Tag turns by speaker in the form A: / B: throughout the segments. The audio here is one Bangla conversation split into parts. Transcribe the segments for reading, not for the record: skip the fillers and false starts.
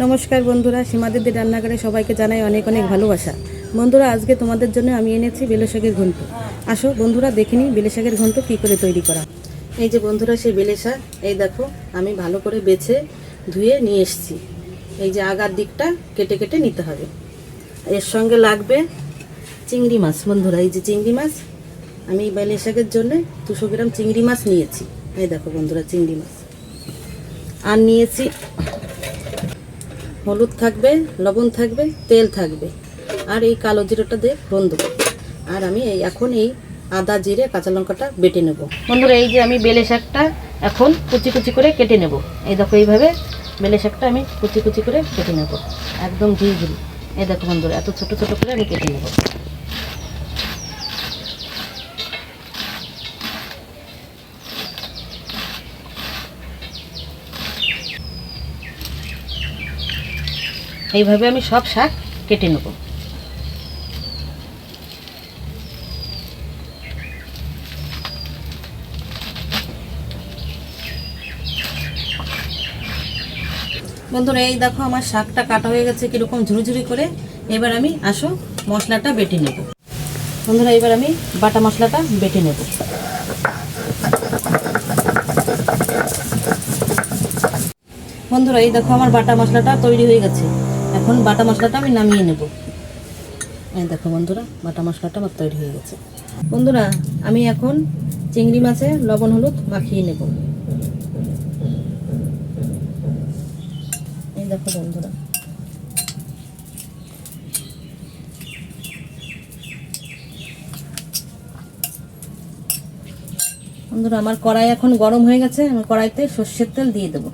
A: নমস্কার বন্ধুরা, সীমা দিদির রান্নাঘরে সবাইকে জানাই অনেক অনেক ভালোবাসা। বন্ধুরা, আজকে তোমাদের জন্য আমি এনেছি বেলে শাকের ঘন্ট। আসো বন্ধুরা, দেখে নিই বেলে শাকের ঘন্ট কী করে তৈরি করা। এই যে বন্ধুরা, সেই বেলে শাক এই দেখো আমি ভালো করে বেছে ধুয়ে নিয়ে এসেছি। এই যে আগার দিকটা কেটে কেটে নিতে হবে। এর সঙ্গে লাগবে চিংড়ি মাছ। বন্ধুরা, এই যে চিংড়ি মাছ, আমি বেলে শাকের জন্য 200 গ্রাম চিংড়ি মাছ নিয়েছি। এই দেখো বন্ধুরা, চিংড়ি মাছ। আর নিয়েছি হলুদ থাকবে, লবণ থাকবে, তেল থাকবে, আর এই কালো জিরাটা দিয়ে ফোড়ন দেবো। আর আমি এখন এই আদা, জিরে, কাঁচা লঙ্কাটা বেটে নেব। বন্ধুরা, এই যে আমি বেলে শাকটা এখন কুচি কুচি করে কেটে নেব। এই দেখো এইভাবে বেলে শাকটা আমি কুচি কুচি করে কেটে নেব, একদম ঝিরিঝিরি। এই দেখো বন্ধুরা, এত ছোট ছোট করে আমি কেটে নেব। এইভাবে আমি সব শাক কেটে নেব। বন্ধুরা, এই দেখো আমার শাকটা কাটা হয়ে গেছে কীরকম ঝুরঝুরি করে। এবার আমি মশলাটা বেটে নেব। বন্ধুরা, এবার আমি বাটা মশলাটা বেটে নেব। বন্ধুরা, এই দেখো আমার বাটা মশলাটা তৈরি হয়ে গেছে। এখন বাটা মশলাটা আমি নামিয়ে নেব। এই দেখো বন্ধুরা, বাটা মশলাটা আমার তৈরি হয়ে গেছে। বন্ধুরা, আমি এখন চিংড়ি মাছে লবণ হলুদ মাখিয়ে নেব। এই দেখো বন্ধুরা, আমার কড়াই এখন গরম হয়ে গেছে। আমি কড়াইতে সর্ষের তেল দিয়ে দেব।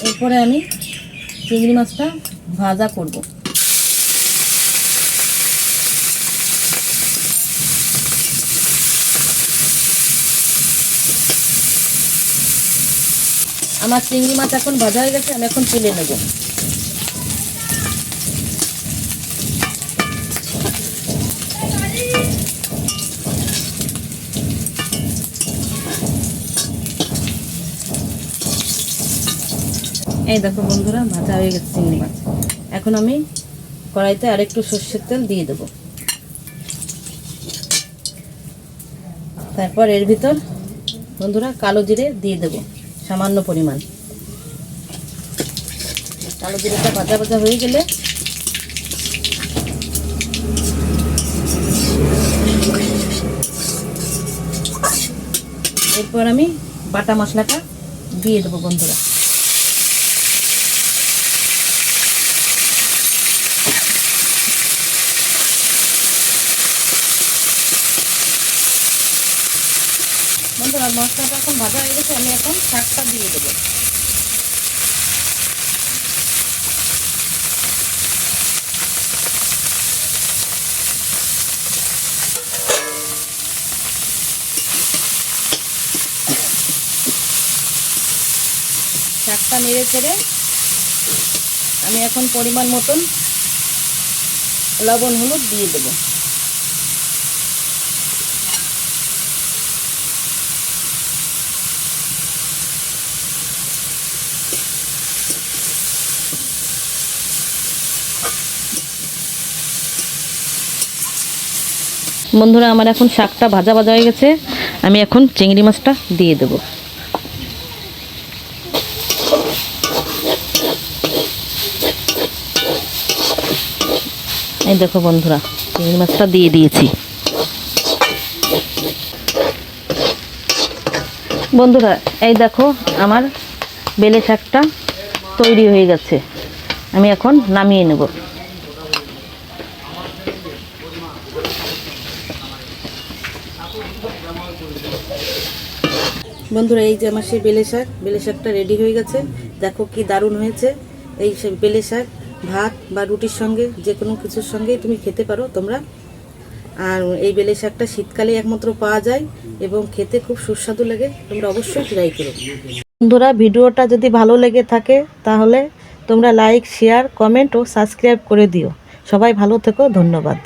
A: এরপরে আমি চিংড়ি মাছটা ভাজা করব। আমার চিংড়ি মাছ এখন ভাজা হয়ে গেছে, আমি এখন তুলে নেব। এই দেখো বন্ধুরা, ভাজা হয়ে গেছে চিংড়ি মাছ। এখন আমি কড়াইতে আরেকটু সর্ষের তেল দিয়ে দেব। তারপর এর ভিতর বন্ধুরা কালো জিরে দিয়ে দেব সামান্য পরিমাণ। কালো জিরেটা ভাজা ভাজা হয়ে গেলে এরপর আমি বাটা মশলাটা দিয়ে দেবো। বন্ধুরা, মশলাটা এখন ভাজা হয়ে গেছে, আমি এখন শাকটা দিয়ে দেবো। শাকটা নেড়ে চেড়ে আমি এখন পরিমাণ মতন লবণ হলুদ দিয়ে দেবো। বন্ধুরা, আমার এখন শাকটা ভাজা ভাজা হয়ে গেছে। আমি এখন চিংড়ি মাছটা দিয়ে দেব। এই দেখো বন্ধুরা, চিংড়ি মাছটা দিয়ে দিয়েছি। বন্ধুরা, এই দেখো আমার বেলে শাকটা তৈরি হয়ে গেছে। আমি এখন নামিয়ে নেব। বন্ধুরা, এই যে আমার সেই বেলে শাকটা রেডি হয়ে গেছে। দেখো কি দারুণ হয়েছে। এই বেলে শাক ভাত বা রুটির সঙ্গে যে কোনো কিছুর সঙ্গেই তুমি খেতে পারো তোমরা। আর এই বেলে শাকটা শীতকালে একমাত্র পাওয়া যায় এবং খেতে খুব সুস্বাদু লাগে। তোমরা অবশ্যই ট্রাই করো। বন্ধুরা, ভিডিওটা যদি ভালো লেগে থাকে তাহলে তোমরা লাইক, শেয়ার, কমেন্ট ও সাবস্ক্রাইব করে দিও। সবাই ভালো থেকো, ধন্যবাদ।